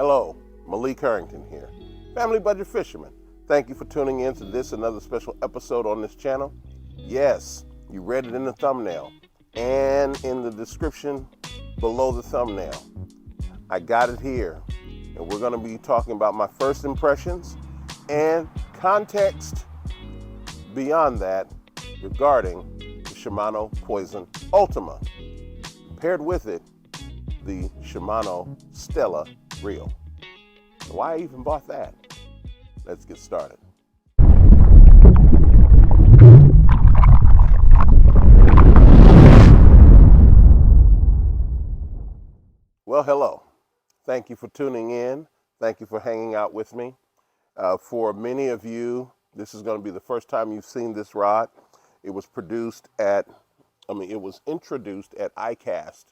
Hello, Malik Harrington here, Family Budget Fisherman. Thank you for tuning in to this another special episode on this channel. Yes, you read it in the thumbnail and in the description below the thumbnail. I got it here, and we're going to be talking about my first impressions and context beyond that regarding the Shimano Poison Ultima. Paired with it, the Shimano Stella reel. Why I even bought that? Let's get started. Well, hello. Thank you for tuning in. Thank you for hanging out with me. For many of you, this is going to be the first time you've seen this rod. It was introduced at ICAST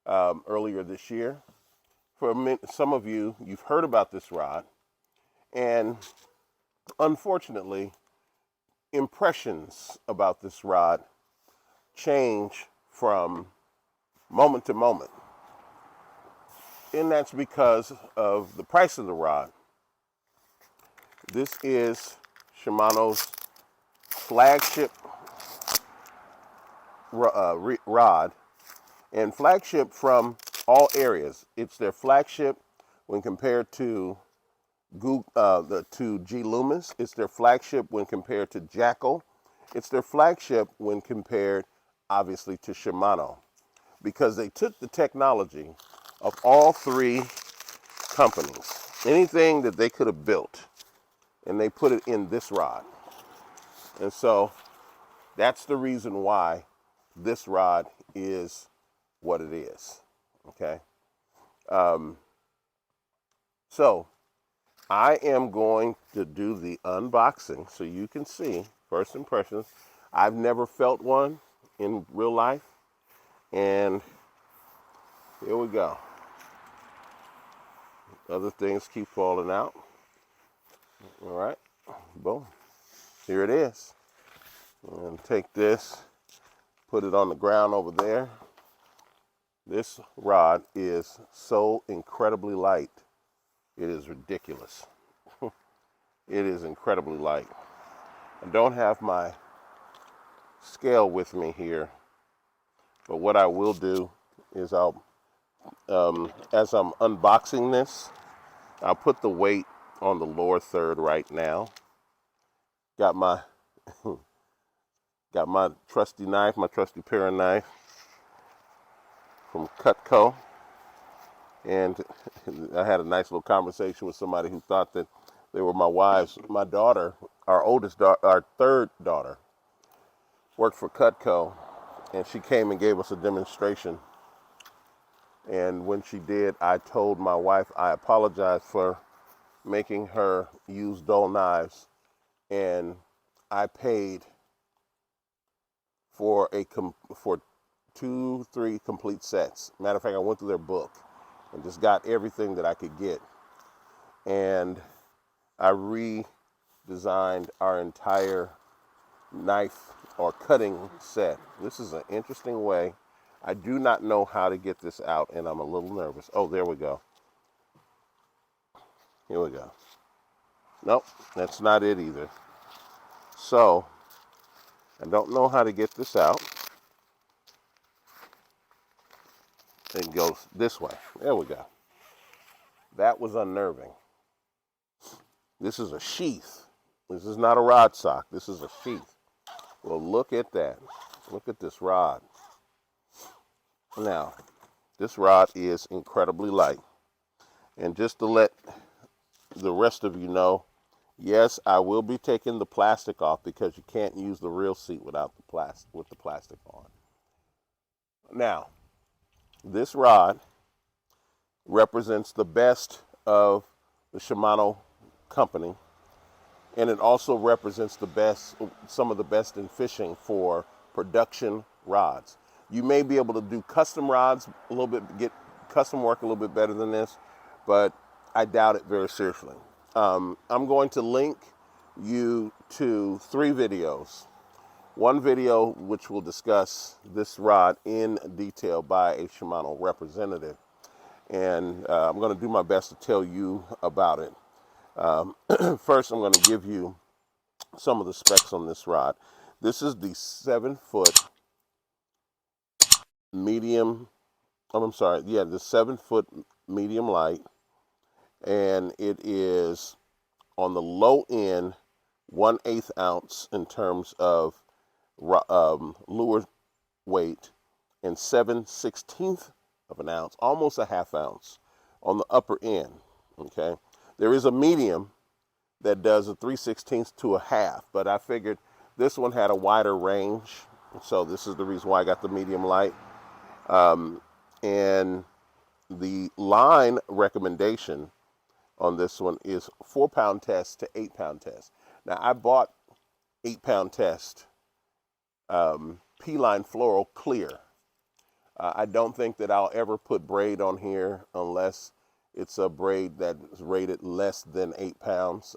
earlier this year. For some of you, you've heard about this rod, and unfortunately, impressions about this rod change from moment to moment. And that's because of the price of the rod. This is Shimano's flagship rod, and flagship from all areas. It's their flagship when compared to G Loomis. It's their flagship when compared to Jackal. It's their flagship when compared, obviously, to Shimano, because they took the technology of all three companies, anything that they could have built, and they put it in this rod. And so that's the reason why this rod is what it is. Okay. So I am going to do the unboxing so you can see first impressions. I've never felt one in real life, and here we go. Other things keep falling out. All right, boom. Here it is. And take this, put it on the ground over there. This rod is so incredibly light. It is ridiculous. It is incredibly light. I don't have my scale with me here, but what I will do is I'll, as I'm unboxing this, I'll put the weight on the lower third right now. Got my trusty knife, my trusty paring knife from Cutco, and I had a nice little conversation with somebody who thought that they were my daughter, our third daughter, worked for Cutco, and she came and gave us a demonstration. And when she did, I told my wife I apologized for making her use dull knives, and I paid for 2-3 complete sets. Matter of fact, I went through their book and just got everything that I could get. And I redesigned our entire knife or cutting set. This is an interesting way. I do not know how to get this out, and I'm a little nervous. Oh, there we go. Here we go. Nope, that's not it either. So, I don't know how to get this out. It goes this way. There we go. That was unnerving. This is a sheath. This is not a rod sock. This is a sheath. Well, look at that. Look at this rod. Now, this rod is incredibly light. And just to let the rest of you know, yes, I will be taking the plastic off because you can't use the reel seat without with the plastic on. Now, this rod represents the best of the Shimano company, and it also represents some of the best in fishing for production rods. You may be able to do custom rods a little bit, get custom work a little bit better than this, but I doubt it very seriously. I'm going to link you to 3 videos. One video which will discuss this rod in detail by a Shimano representative, and I'm going to do my best to tell you about it. First, I'm going to give you some of the specs on this rod. This is the 7-foot medium, I'm sorry, yeah, the 7-foot medium light, and it is on the low end 1/8 ounce in terms of lure weight, and 7/16 of an ounce, almost a half ounce on the upper end. Okay, there is a medium that does a 3/16 to a half, but I figured this one had a wider range, so this is the reason why I got the medium light. And the line recommendation on this one is 4-pound test to 8-pound test. Now, I bought 8-pound test P-line floral clear. I don't think that I'll ever put braid on here unless it's a braid that's rated less than 8 pounds.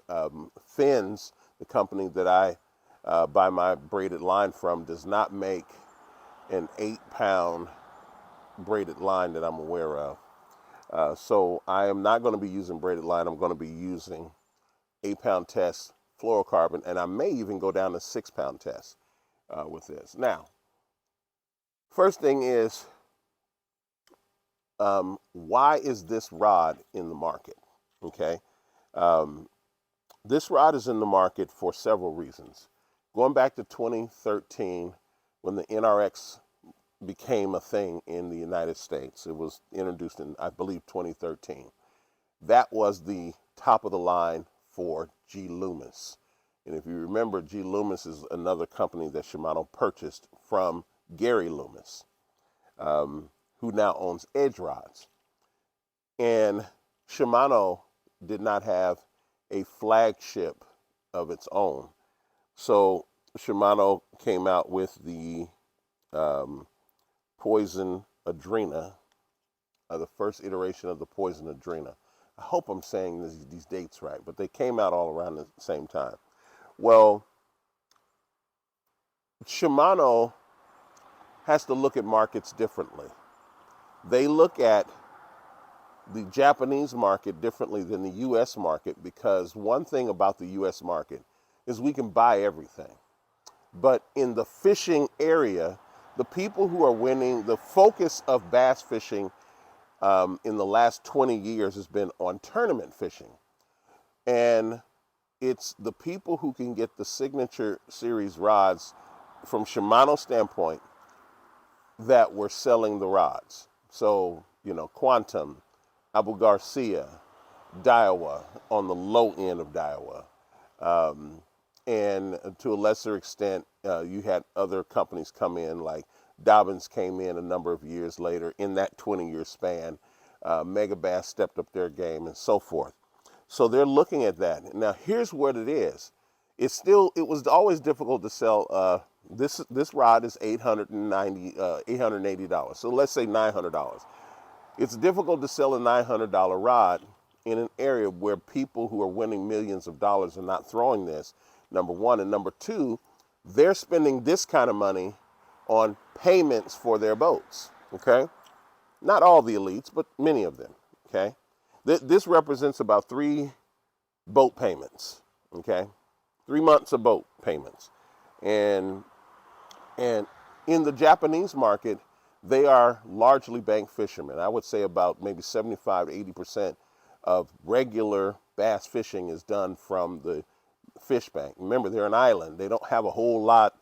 Fins, the company that I buy my braided line from, does not make an 8-pound braided line that I'm aware of. So I am not going to be using braided line. I'm going to be using 8-pound test fluorocarbon, and I may even go down to 6-pound test with this. Now, first thing is, why is this rod in the market? Okay, this rod is in the market for several reasons. Going back to 2013, when the NRX became a thing in the United States, it was introduced in, I believe, 2013. That was the top of the line for G. Loomis. And if you remember, G. Loomis is another company that Shimano purchased from Gary Loomis, who now owns Edge Rods. And Shimano did not have a flagship of its own. So Shimano came out with the Poison Ultima, the first iteration of the Poison Ultima. I hope I'm saying these dates right, but they came out all around the same time. Well, Shimano has to look at markets differently. They look at the Japanese market differently than the U.S. market, because one thing about the U.S. market is we can buy everything. But in the fishing area, the people who are winning, the focus of bass fishing in the last 20 years has been on tournament fishing. And it's the people who can get the signature series rods from Shimano standpoint that were selling the rods. So, you know, Quantum, Abu Garcia, Daiwa on the low end of Daiwa. And to a lesser extent, you had other companies come in, like Dobbins came in a number of years later in that 20-year span. Mega Bass stepped up their game and so forth. So they're looking at that. Now, here's what it is. It was always difficult to sell. This rod is $880. So let's say $900. It's difficult to sell a $900 rod in an area where people who are winning millions of dollars are not throwing this, number one. And number two, they're spending this kind of money on payments for their boats, okay? Not all the elites, but many of them, okay? This represents about 3 boat payments, okay? 3 months of boat payments. And in the Japanese market, they are largely bank fishermen. I would say about maybe 75 to 80% of regular bass fishing is done from the fish bank. Remember, they're an island. They don't have a whole lot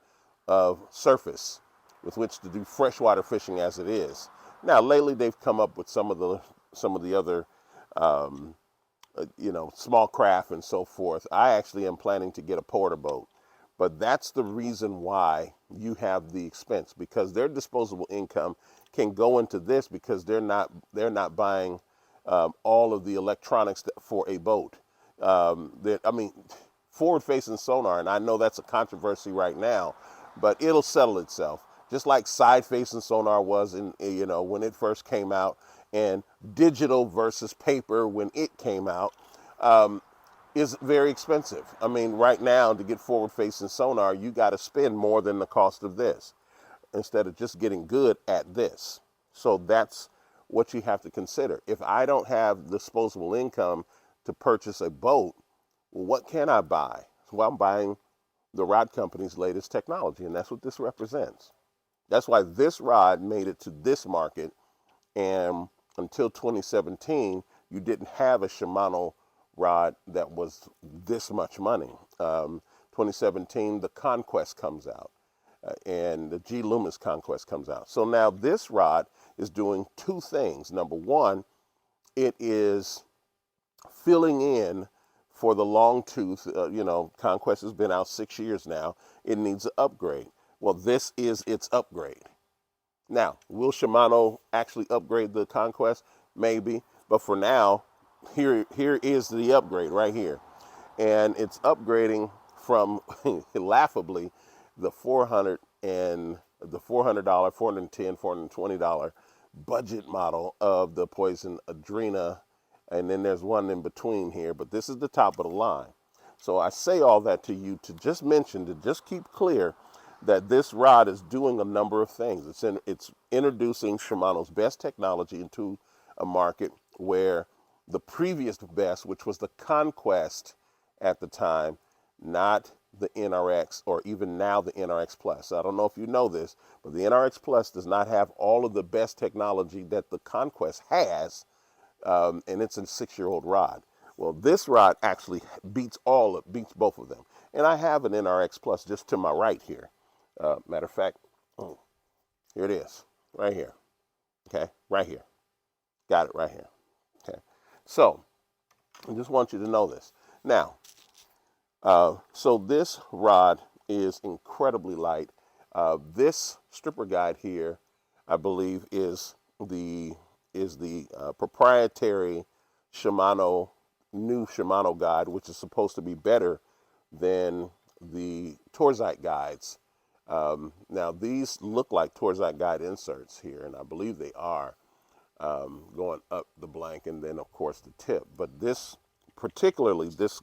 of surface with which to do freshwater fishing as it is. Now, lately they've come up with some of the other, small craft and so forth. I actually am planning to get a porter boat, but that's the reason why you have the expense, because their disposable income can go into this, because they're not buying all of the electronics for a boat. Forward-facing sonar, and I know that's a controversy right now, but it'll settle itself. Just like side-facing sonar was when it first came out, and digital versus paper when it came out, is very expensive. I mean, right now, to get forward-facing sonar, you got to spend more than the cost of this, instead of just getting good at this. So that's what you have to consider. If I don't have disposable income to purchase a boat, well, what can I buy? Well, I'm buying the rod company's latest technology, and that's what this represents. That's why this rod made it to this market, and until 2017, you didn't have a Shimano rod that was this much money. 2017, the Conquest comes out, and the G Loomis Conquest comes out. So now this rod is doing two things. Number one, it is filling in for the long tooth. Conquest has been out 6 years now. It needs an upgrade. Well, this is its upgrade. Now, will Shimano actually upgrade the Conquest? Maybe. But for now, here is the upgrade right here. And it's upgrading from, laughably, the $400 and the $400, $410, $420 budget model of the Poison Adrena. And then there's one in between here, but this is the top of the line. So I say all that to you to just mention, to just keep clear that this rod is doing a number of things. It's introducing Shimano's best technology into a market where the previous best, which was the Conquest at the time, not the NRX, or even now the NRX Plus. I don't know if you know this, but the NRX Plus does not have all of the best technology that the Conquest has, and it's a 6-year-old rod. Well, this rod actually beats both of them. And I have an NRX Plus just to my right here. Matter of fact, here it is, right here. Okay, right here. Got it right here. Okay, so I just want you to know this. Now, so this rod is incredibly light. This stripper guide here, I believe, is the proprietary new Shimano guide, which is supposed to be better than the Torzite guides. Now, these look like Torzite guide inserts here, and I believe they are, going up the blank and then, of course, the tip. But this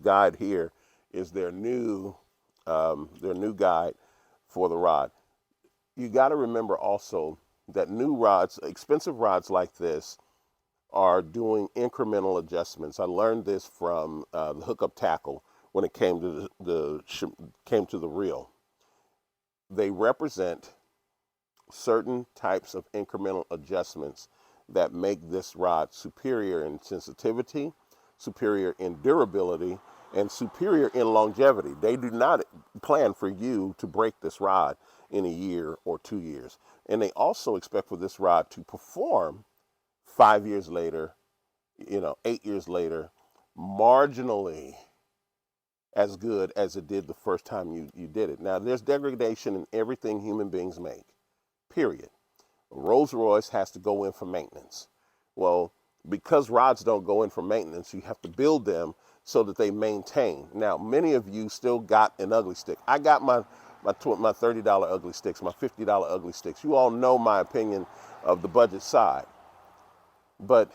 guide here is their new guide for the rod. You got to remember also that new rods, expensive rods like this, are doing incremental adjustments. I learned this from the hookup tackle when it came to the reel. They represent certain types of incremental adjustments that make this rod superior in sensitivity, superior in durability, and superior in longevity. They do not plan for you to break this rod in a year or 2 years. And they also expect for this rod to perform 5 years later, 8 years later, marginally as good as it did the first time you did it. Now, there's degradation in everything human beings make, period. Rolls-Royce has to go in for maintenance. Well, because rods don't go in for maintenance, you have to build them so that they maintain. Now, many of you still got an ugly stick. I got my $30 ugly sticks, my $50 ugly sticks. You all know my opinion of the budget side. But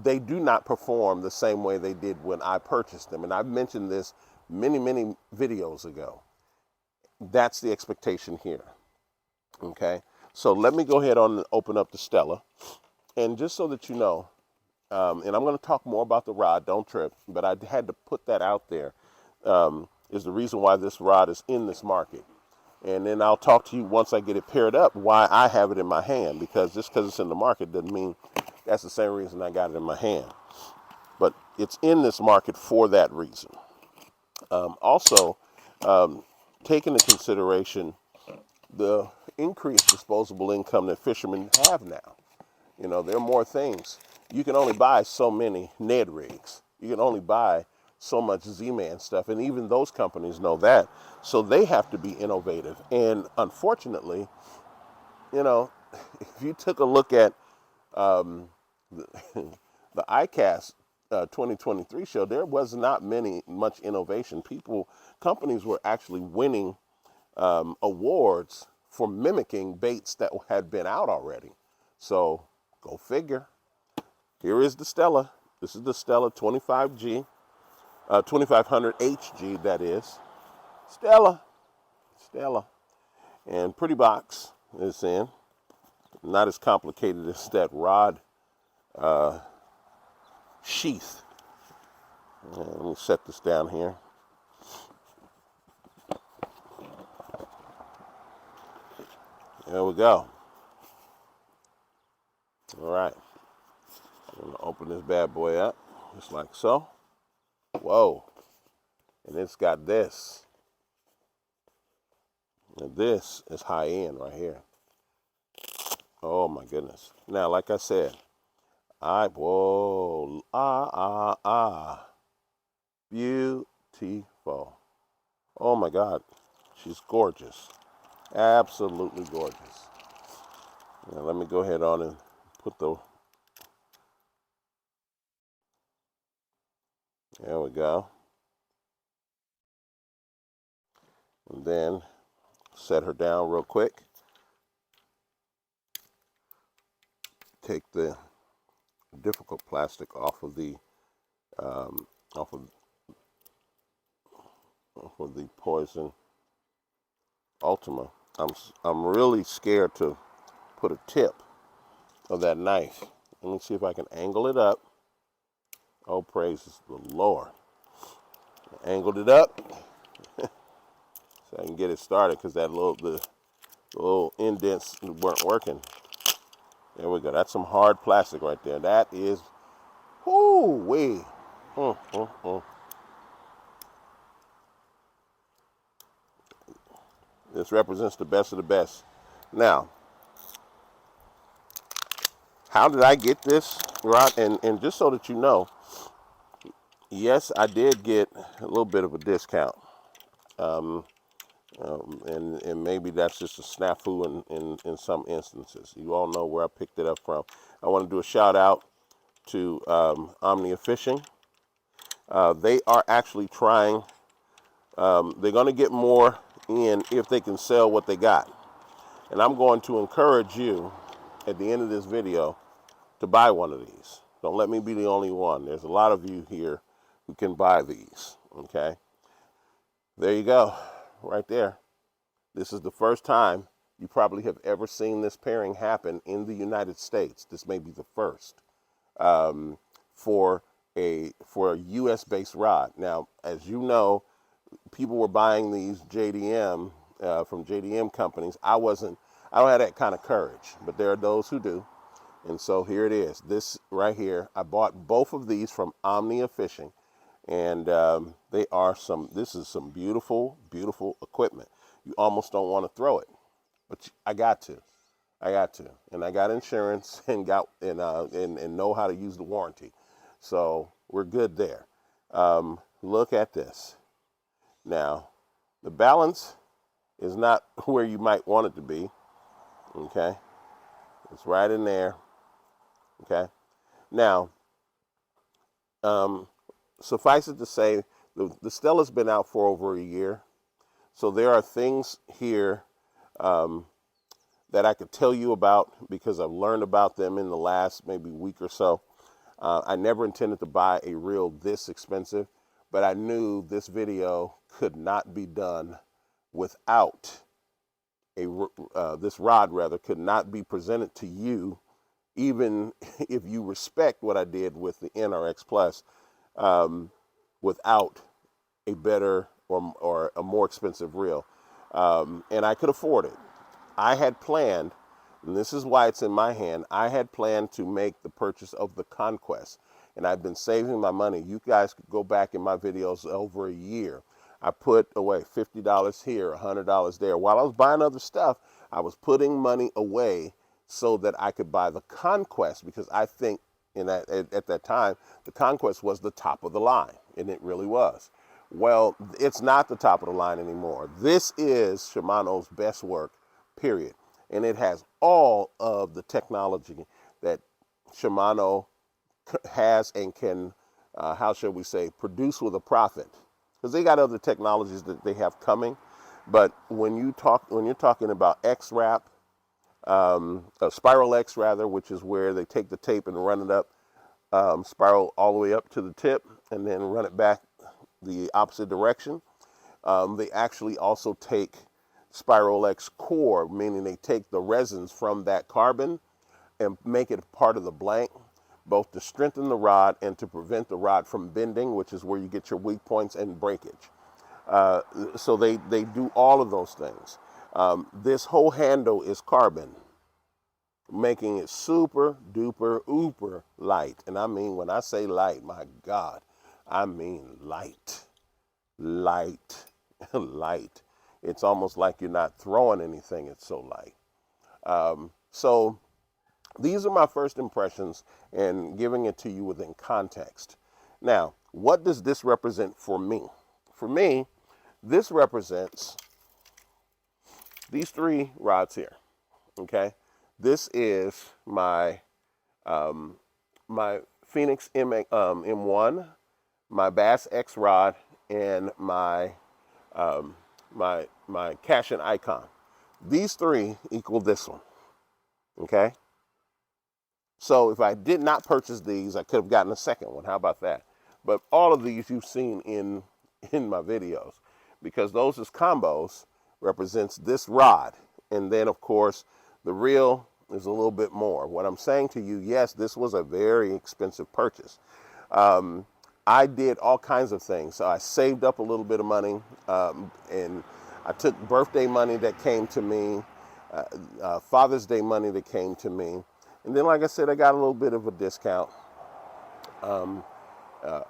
they do not perform the same way they did when I purchased them. And I've mentioned this many, many videos ago. That's the expectation here. Okay? So let me go ahead on and open up the Stella. And just so that you know, and I'm going to talk more about the rod, don't trip, but I had to put that out there, is the reason why this rod is in this market. And then I'll talk to you once I get it paired up why I have it in my hand, because just because it's in the market doesn't mean that's the same reason I got it in my hand. But it's in this market for that reason. Also, take into consideration the increased disposable income that fishermen have now. There are more things. You can only buy so many Ned rigs. You can only buy so much Z-Man stuff, and even those companies know that. So they have to be innovative. And unfortunately, if you took a look at the ICAST 2023 show, there was not much innovation. Companies were actually winning awards for mimicking baits that had been out already. So go figure. Here is the Stella. This is the Stella 25G, 2500 HG, that is. Stella. And pretty box it's in. Not as complicated as that rod sheath. Let me set this down here. There we go. All right. I'm going to open this bad boy up, just like so. Whoa. And it's got this. And this is high end right here. Oh my goodness. Now, like I said, whoa, beautiful. Oh my God, she's gorgeous. Absolutely gorgeous. Now let me go ahead on and put there we go. And then set her down real quick. Take the difficult plastic off of the Poison Ultima. I'm really scared to put a tip of that knife. Let me see if I can angle it up. Oh, praise the Lord. I angled it up so I can get it started because the little indents weren't working. There we go. That's some hard plastic right there. That is, whoo-wee. This represents the best of the best. Now, how did I get this rod? And just so that you know, yes, I did get a little bit of a discount. And maybe that's just a snafu in some instances. You all know where I picked it up from. I want to do a shout out to Omnia Fishing. They are actually trying, they're going to get more in if they can sell what they got. And I'm going to encourage you at the end of this video to buy one of these. Don't let me be the only one. There's a lot of you here who can buy these, okay? There you go, right there. This is the first time you probably have ever seen this pairing happen in the United States. This may be the first for a U.S.-based rod. Now, as you know, people were buying these JDM from JDM companies. I don't have that kind of courage, but there are those who do. And so here it is. This right here, I bought both of these from Omnia Fishing, and this is some beautiful, beautiful equipment. You almost don't want to throw it, but I got to, and I got insurance and know how to use the warranty, so we're good there. Look at this. Now, the balance is not where you might want it to be. Okay, it's right in there. Okay, now, suffice it to say, the Stella's been out for over a year. So there are things here that I could tell you about because I've learned about them in the last maybe week or so. I never intended to buy a reel this expensive, but I knew this video could not be done without this rod rather could not be presented to you, even if you respect what I did with the NRX Plus, without a better or a more expensive reel. And I could afford it. I had planned, and this is why it's in my hand, I had planned to make the purchase of the Conquest. And I've been saving my money. You guys could go back in my videos over a year. I put away $50 here, $100 there. While I was buying other stuff, I was putting money away so that I could buy the Conquest, because I think at that time, the Conquest was the top of the line, and it really was. Well, it's not the top of the line anymore. This is Shimano's best work, period. And it has all of the technology that Shimano has and can, how shall we say, produce with a profit. Because they got other technologies that they have coming. But when you're talking about X-Wrap, Spiral X rather, which is where they take the tape and run it up, spiral all the way up to the tip and then run it back the opposite direction. They actually also take Spiral X core, meaning they take the resins from that carbon and make it part of the blank. both to strengthen the rod and to prevent the rod from bending, which is where you get your weak points and breakage. So they do all of those things. This whole handle is carbon, making it super duper ooper light. And I mean, when I say light, my God, I mean light, light, light. It's almost like you're not throwing anything. It's so light. So these are my first impressions and giving it to you within context. Now, what does this represent for me? For me, this represents these three rods here, okay? This is my my Phoenix M1, my Bass X rod, and my my Cash and Icon. These three equal this one, okay? So if I did not purchase these, I could have gotten a second one. How about that? But all of these you've seen in my videos, because those as combos represents this rod. And then, of course, the reel is a little bit more. What I'm saying to you, yes, this was a very expensive purchase. I did all kinds of things. So I saved up a little bit of money, and I took birthday money that came to me, Father's Day money that came to me. And then, like I said, I got a little bit of a discount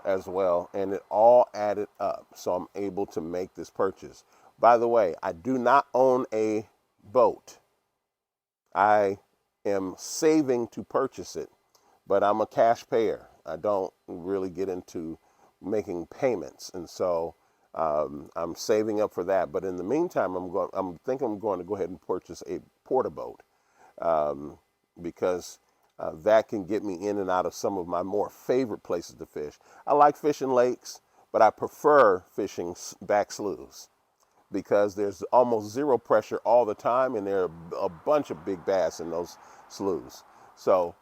as well, and it all added up. So I'm able to make this purchase. By the way, I do not own a boat. I am saving to purchase it, but I'm a cash payer. I don't really get into making payments, and so I'm saving up for that. But in the meantime, I'm thinking I'm going to go ahead and purchase a porta boat. Because that can get me in and out of some of my more favorite places to fish. I like fishing lakes, but I prefer fishing back sloughs because there's almost zero pressure all the time, and there are a bunch of big bass in those sloughs. So,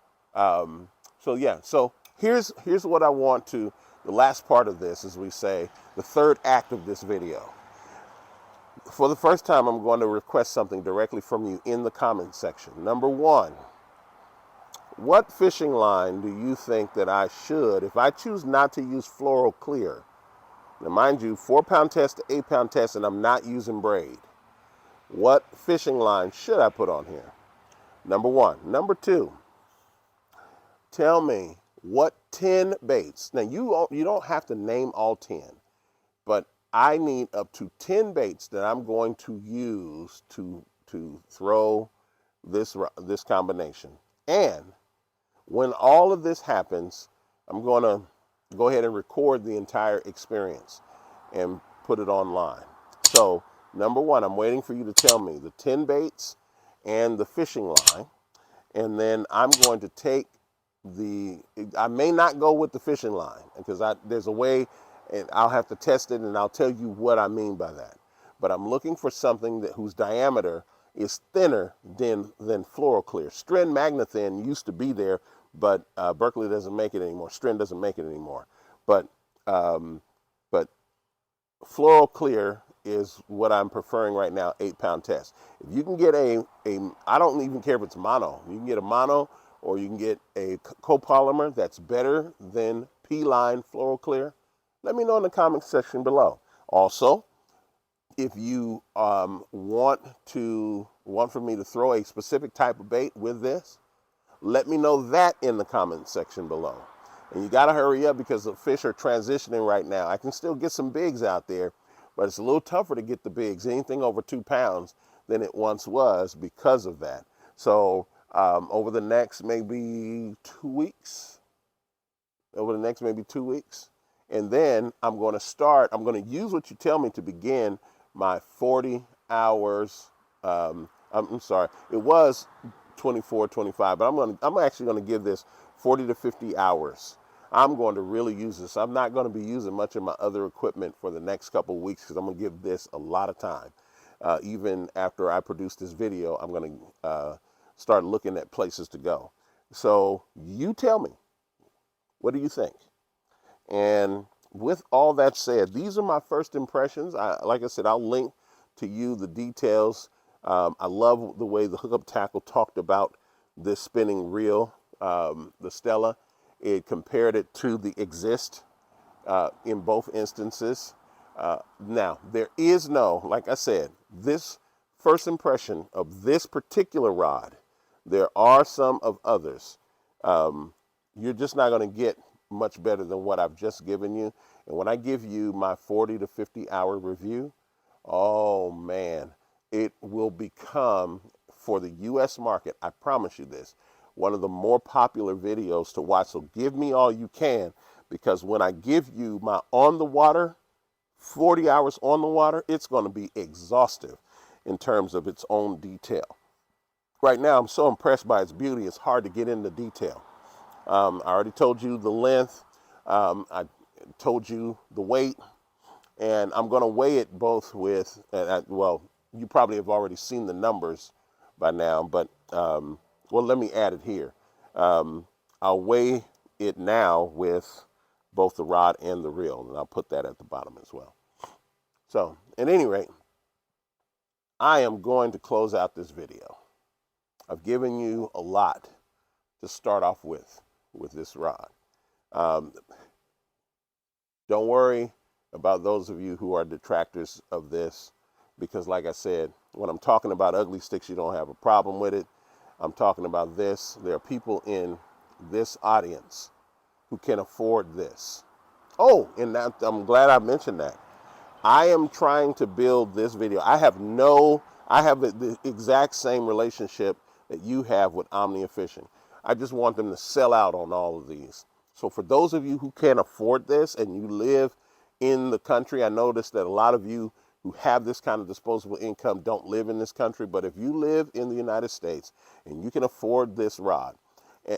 so here's what I want to. The last part of this, as we say, the third act of this video. For the first time, I'm going to request something directly from you in the comment section. Number one. What fishing line do you think that I should, if I choose not to use Floral Clear? Now, mind you, 4-pound test to 8-pound test, and I'm not using braid. What fishing line should I put on here? Number one. Number two, tell me what 10 baits. Now, you don't have to name all 10, but I need up to 10 baits that I'm going to use to throw this combination. And when all of this happens, I'm going to go ahead and record the entire experience and put it online. So, number one, I'm waiting for you to tell me the 10 baits and the fishing line. And then I'm going to take I may not go with the fishing line because there's a way, and I'll have to test it, and I'll tell you what I mean by that. But I'm looking for something whose diameter is thinner than Floral Clear. Stren Magnathin used to be there, but Berkeley doesn't make it anymore. Stren doesn't make it anymore. But Floral Clear is what I'm preferring right now, 8-pound test. If you can get I don't even care if it's mono. You can get a mono, or you can get a copolymer that's better than P-line Floral Clear. Let me know in the comment section below. Also, if you want for me to throw a specific type of bait with this, let me know that in the comment section below. And you got to hurry up because the fish are transitioning right now. I can still get some bigs out there, but it's a little tougher to get the bigs, anything over 2 pounds, than it once was because of that. So over the next maybe 2 weeks, and then I'm going to use what you tell me to begin my 40 hours. I'm sorry, it was 24, 25, but I'm actually going to give this 40 to 50 hours. I'm going to really use this. I'm not going to be using much of my other equipment for the next couple of weeks because I'm going to give this a lot of time. Even after I produce this video, I'm going to start looking at places to go. So you tell me, what do you think? And with all that said, these are my first impressions. Like I said, I'll link to you the details. I love the way the hookup tackle talked about this spinning reel, the Stella. It compared it to the Exist in both instances. Now, there is no, like I said, this first impression of this particular rod, there are some of others. You're just not going to get much better than what I've just given you. And when I give you my 40 to 50 hour review, oh man, it will become, for the US market, I promise you this, one of the more popular videos to watch. So give me all you can, because when I give you my on the water, 40 hours on the water, it's going to be exhaustive in terms of its own detail. Right now, I'm so impressed by its beauty, it's hard to get into detail. I already told you the length. I told you the weight. And I'm going to weigh it both with, well, you probably have already seen the numbers by now, but, well, let me add it here. I'll weigh it now with both the rod and the reel, and I'll put that at the bottom as well. So, at any rate, I am going to close out this video. I've given you a lot to start off with this rod. Don't worry about those of you who are detractors of this, because like I said, when I'm talking about ugly sticks, you don't have a problem with it. I'm talking about this. There are people in this audience who can afford this. Oh, and I'm glad I mentioned that. I am trying to build this video. I have the exact same relationship that you have with Omnia Fishing. I just want them to sell out on all of these. So for those of you who can't afford this and you live in the country, I noticed that a lot of you who have this kind of disposable income don't live in this country. But if you live in the United States and you can afford this rod,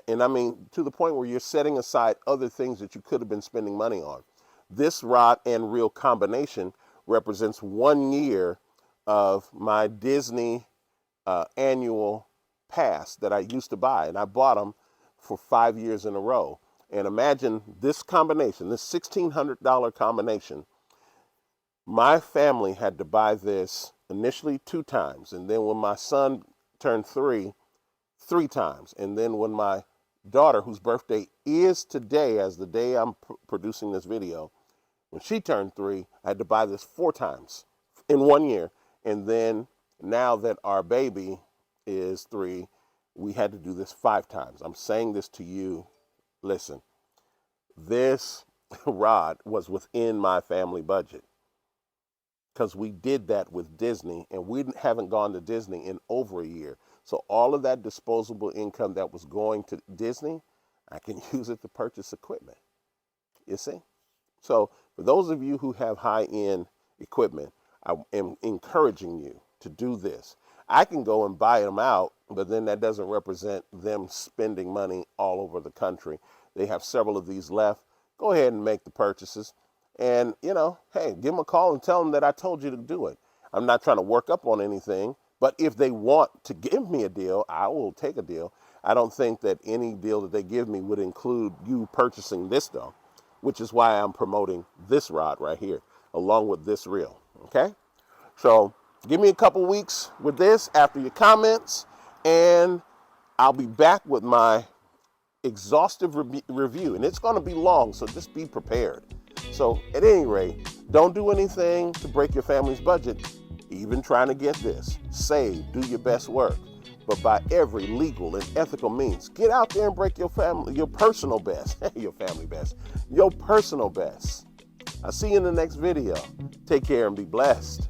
and I mean to the point where you're setting aside other things that you could have been spending money on, this rod and reel combination represents 1 year of my Disney annual pass that I used to buy. And I bought them for 5 years in a row. And imagine this combination, this $1,600 combination. My family had to buy this initially 2 times. And then when my son turned 3 times. And then when my daughter, whose birthday is today, as the day I'm producing this video, when she turned 3, I had to buy this 4 times in 1 year. And then now that our baby is 3, we had to do this 5 times. I'm saying this to you. Listen, this rod was within my family budget because we did that with Disney, and we haven't gone to Disney in over a year. So all of that disposable income that was going to Disney, I can use it to purchase equipment. You see? So for those of you who have high-end equipment, I am encouraging you to do this. I can go and buy them out, but then that doesn't represent them spending money all over the country. They have several of these left. Go ahead and make the purchases. And, you know, hey, give them a call and tell them that I told you to do it. I'm not trying to work up on anything, but if they want to give me a deal, I will take a deal. I don't think that any deal that they give me would include you purchasing this, though, which is why I'm promoting this rod right here, along with this reel, okay? So give me a couple weeks with this after your comments, and I'll be back with my exhaustive review. And it's going to be long, so just be prepared. So at any rate, don't do anything to break your family's budget, even trying to get this. Save, do your best work, but by every legal and ethical means, get out there and break your personal best, your family best, your personal best. I'll see you in the next video. Take care and be blessed.